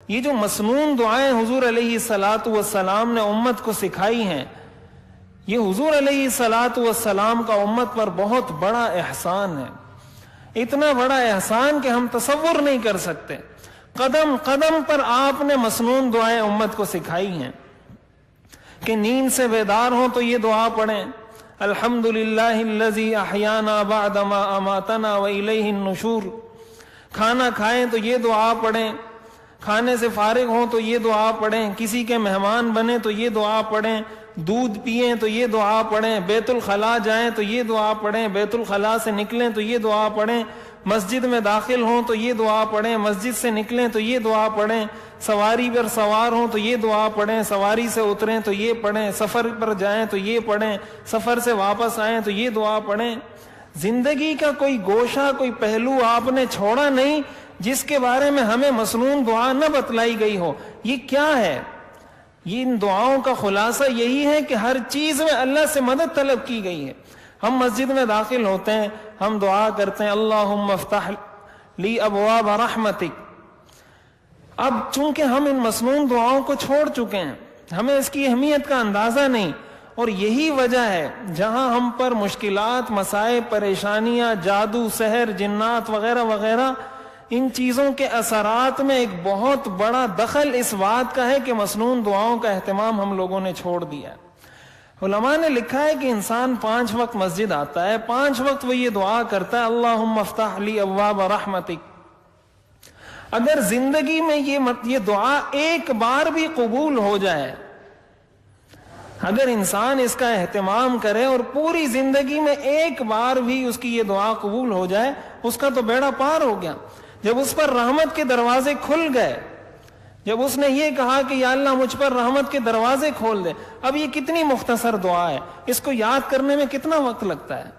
یہ جو مسنون دعائیں حضور علیہ الصلاۃ والسلام نے امت کو سکھائی ہیں، یہ حضور علیہ الصلاۃ والسلام کا امت پر بہت بڑا احسان ہے، اتنا بڑا احسان کہ ہم تصور نہیں کر سکتے۔ قدم قدم پر آپ نے مسنون دعائیں امت کو سکھائی ہیں کہ نیند سے بیدار ہوں تو یہ دعا پڑھیں، الحمدللہ الذی احیانا بعد ما اماتنا والیہ النشور۔ کھانا کھائیں تو یہ دعا پڑھیں، کھانے سے فارغ ہوں تو یہ دعا پڑھیں، کسی کے مہمان بنیں تو یہ دعا پڑھیں، دودھ پئیں تو یہ دعا پڑھیں، بیت الخلاء جائیں تو یہ دعا پڑھیں، بیت الخلاء سے نکلیں تو یہ دعا پڑھیں، مسجد میں داخل ہوں تو یہ دعا پڑھیں، مسجد سے نکلیں تو یہ دعا پڑھیں، سواری پر سوار ہوں تو یہ دعا پڑھیں، سواری سے اتریں تو یہ پڑھیں، سفر پر جائیں تو یہ پڑھیں، سفر سے واپس آئیں تو یہ دعا پڑھیں۔ زندگی کا کوئی گوشہ، کوئی پہلو آپ نے چھوڑا نہیں جس کے بارے میں ہمیں مسنون دعا نہ بتلائی گئی ہو۔ یہ کیا ہے؟ یہ ان دعاؤں کا خلاصہ یہی ہے کہ ہر چیز میں اللہ سے مدد طلب کی گئی ہے۔ ہم مسجد میں داخل ہوتے ہیں، ہم دعا کرتے ہیں اللہم افتح لی ابواب رحمتک۔ اب چونکہ ہم ان مسنون دعاؤں کو چھوڑ چکے ہیں، ہمیں اس کی اہمیت کا اندازہ نہیں، اور یہی وجہ ہے جہاں ہم پر مشکلات، مسائب، پریشانیاں، جادو، سحر، جنات وغیرہ وغیرہ، ان چیزوں کے اثرات میں ایک بہت بڑا دخل اس بات کا ہے کہ مسنون دعاؤں کا اہتمام ہم لوگوں نے چھوڑ دیا ہے۔ علماء نے لکھا ہے کہ انسان 5 وقت مسجد آتا ہے، 5 وقت وہ یہ دعا کرتا ہے اللہم افتح لی ابواب رحمتک۔ اگر زندگی میں یہ دعا ایک بار بھی قبول ہو جائے، اگر انسان اس کا اہتمام کرے اور پوری زندگی میں ایک بار بھی اس کی یہ دعا قبول ہو جائے، اس کا تو بیڑا پار ہو گیا۔ جب اس پر رحمت کے دروازے کھل گئے، جب اس نے یہ کہا کہ یا اللہ مجھ پر رحمت کے دروازے کھول دے، اب یہ کتنی مختصر دعا ہے، اس کو یاد کرنے میں کتنا وقت لگتا ہے،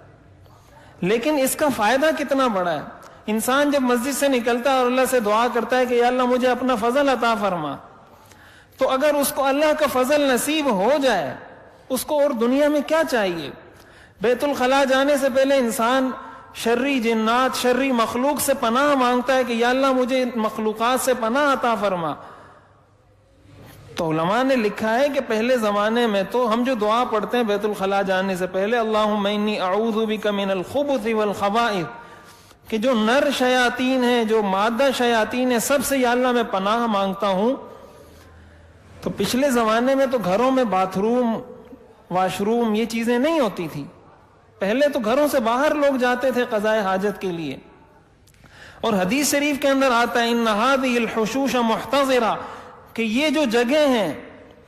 لیکن اس کا فائدہ کتنا بڑا ہے۔ انسان جب مسجد سے نکلتا ہے اور اللہ سے دعا کرتا ہے کہ یا اللہ مجھے اپنا فضل عطا فرما، تو اگر اس کو اللہ کا فضل نصیب ہو جائے، اس کو اور دنیا میں کیا چاہیے؟ بیت الخلاء جانے سے پہلے انسان شرری جنات، شرری مخلوق سے پناہ مانگتا ہے کہ یا اللہ مجھے مخلوقات سے پناہ عطا فرما۔ تو علماء نے لکھا ہے کہ پہلے زمانے میں تو ہم جو دعا پڑھتے ہیں بیت الخلاء جانے سے پہلے، اللہم انی اعوذ بک من الخبث والخبائث، کہ جو نر شیاطین ہیں، جو مادہ شیاطین ہیں، سب سے یا اللہ میں پناہ مانگتا ہوں۔ تو پچھلے زمانے میں تو گھروں میں باتھ روم، واش روم، یہ چیزیں نہیں ہوتی تھی۔ پہلے تو گھروں سے باہر لوگ جاتے تھے قضائے حاجت کے لیے، اور حدیث شریف کے اندر آتا ہے ان هذه الحشوش محتضرہ، کہ یہ جو جگہ ہیں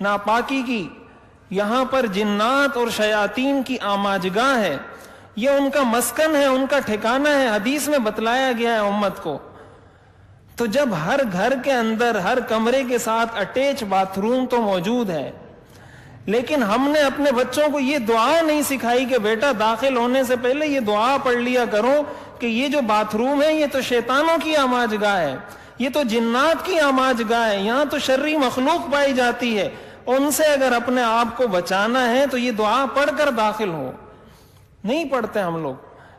ناپاکی کی، یہاں پر جنات اور شیاطین کی آماجگاہ ہے، یہ ان کا مسکن ہے، ان کا ٹھکانہ ہے، حدیث میں بتلایا گیا ہے امت کو۔ تو جب ہر گھر کے اندر، ہر کمرے کے ساتھ اٹیچ باتھ روم تو موجود ہے، لیکن ہم نے اپنے بچوں کو یہ دعا نہیں سکھائی کہ بیٹا داخل ہونے سے پہلے یہ دعا پڑھ لیا کرو کہ یہ جو باتھ روم ہے یہ تو شیطانوں کی آماج گاہ ہے، یہ تو جنات کی آماج گاہ ہے، یہاں تو شرری مخلوق پائی جاتی ہے، ان سے اگر اپنے آپ کو بچانا ہے تو یہ دعا پڑھ کر داخل ہو۔ نہیں پڑھتے ہم لوگ،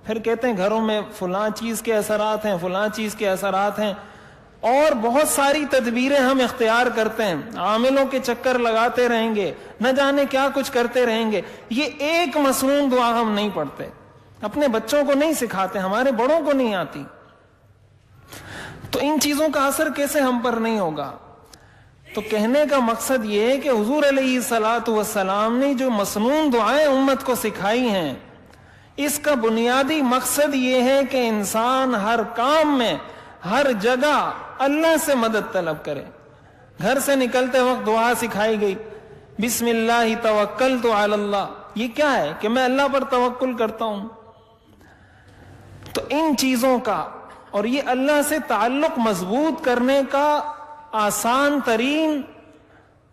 پھر کہتے ہیں گھروں میں فلاں چیز کے اثرات ہیں، فلاں چیز کے اثرات ہیں، اور بہت ساری تدبیریں ہم اختیار کرتے ہیں، عاملوں کے چکر لگاتے رہیں گے، نہ جانے کیا کچھ کرتے رہیں گے۔ یہ ایک مسنون دعا ہم نہیں پڑھتے، اپنے بچوں کو نہیں سکھاتے، ہمارے بڑوں کو نہیں آتی، تو ان چیزوں کا اثر کیسے ہم پر نہیں ہوگا؟ تو کہنے کا مقصد یہ ہے کہ حضور علیہ الصلاۃ والسلام نے جو مسنون دعائیں امت کو سکھائی ہیں، اس کا بنیادی مقصد یہ ہے کہ انسان ہر کام میں، ہر جگہ اللہ سے مدد طلب کرے۔ گھر سے نکلتے وقت دعا سکھائی گئی، بسم اللہ توکلت علی اللہ، یہ کیا ہے کہ میں اللہ پر توکل کرتا ہوں۔ تو ان چیزوں کا اور یہ اللہ سے تعلق مضبوط کرنے کا آسان ترین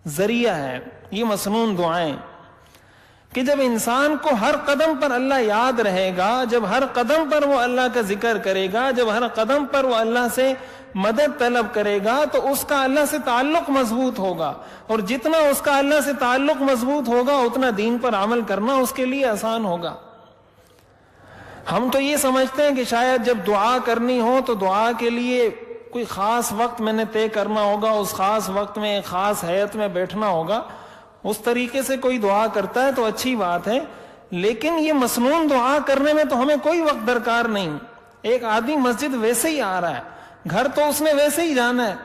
ذریعہ ہے یہ مسنون دعائیں، کہ جب انسان کو ہر قدم پر اللہ یاد رہے گا، جب ہر قدم پر وہ اللہ کا ذکر کرے گا، جب ہر قدم پر وہ اللہ سے مدد طلب کرے گا، تو اس کا اللہ سے تعلق مضبوط ہوگا، اور جتنا اس کا اللہ سے تعلق مضبوط ہوگا اتنا دین پر عمل کرنا اس کے لیے آسان ہوگا۔ ہم تو یہ سمجھتے ہیں کہ شاید جب دعا کرنی ہو تو دعا کے لیے کوئی خاص وقت میں نے طے کرنا ہوگا، اس خاص وقت میں ایک خاص ہیئت میں بیٹھنا ہوگا، اس طریقے سے کوئی دعا کرتا ہے تو اچھی بات ہے، لیکن یہ مسنون دعا کرنے میں تو ہمیں کوئی وقت درکار نہیں۔ ایک آدمی مسجد ویسے ہی آ رہا ہے، گھر تو اس نے ویسے ہی جانا ہے،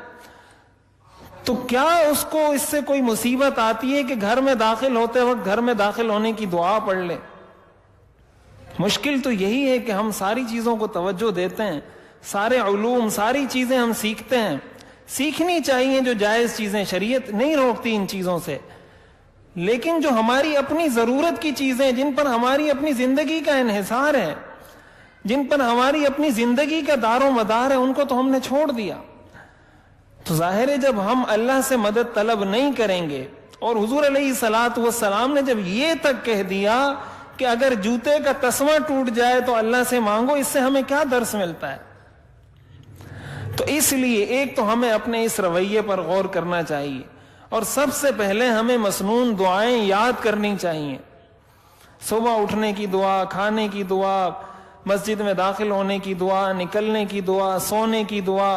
تو کیا اس کو اس سے کوئی مصیبت آتی ہے کہ گھر میں داخل ہوتے وقت گھر میں داخل ہونے کی دعا پڑھ لے؟ مشکل تو یہی ہے کہ ہم ساری چیزوں کو توجہ دیتے ہیں، سارے علوم، ساری چیزیں ہم سیکھتے ہیں، سیکھنی چاہیے جو جائز چیزیں، شریعت نہیں روکتی ان چیزوں سے، لیکن جو ہماری اپنی ضرورت کی چیزیں، جن پر ہماری اپنی زندگی کا انحصار ہے، جن پر ہماری اپنی زندگی کا دار و مدار ہے، ان کو تو ہم نے چھوڑ دیا۔ تو ظاہر ہے جب ہم اللہ سے مدد طلب نہیں کریں گے، اور حضور علیہ الصلوۃ والسلام نے جب یہ تک کہہ دیا کہ اگر جوتے کا تسمہ ٹوٹ جائے تو اللہ سے مانگو، اس سے ہمیں کیا درس ملتا ہے؟ تو اس لیے ایک تو ہمیں اپنے اس رویے پر غور کرنا چاہیے، اور سب سے پہلے ہمیں مسنون دعائیں یاد کرنی چاہیے۔ صبح اٹھنے کی دعا، کھانے کی دعا، مسجد میں داخل ہونے کی دعا، نکلنے کی دعا، سونے کی دعا،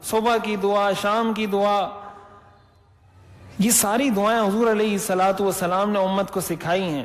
صبح کی دعا، شام کی دعا، یہ ساری دعائیں حضور علیہ الصلوۃ والسلام نے امت کو سکھائی ہیں۔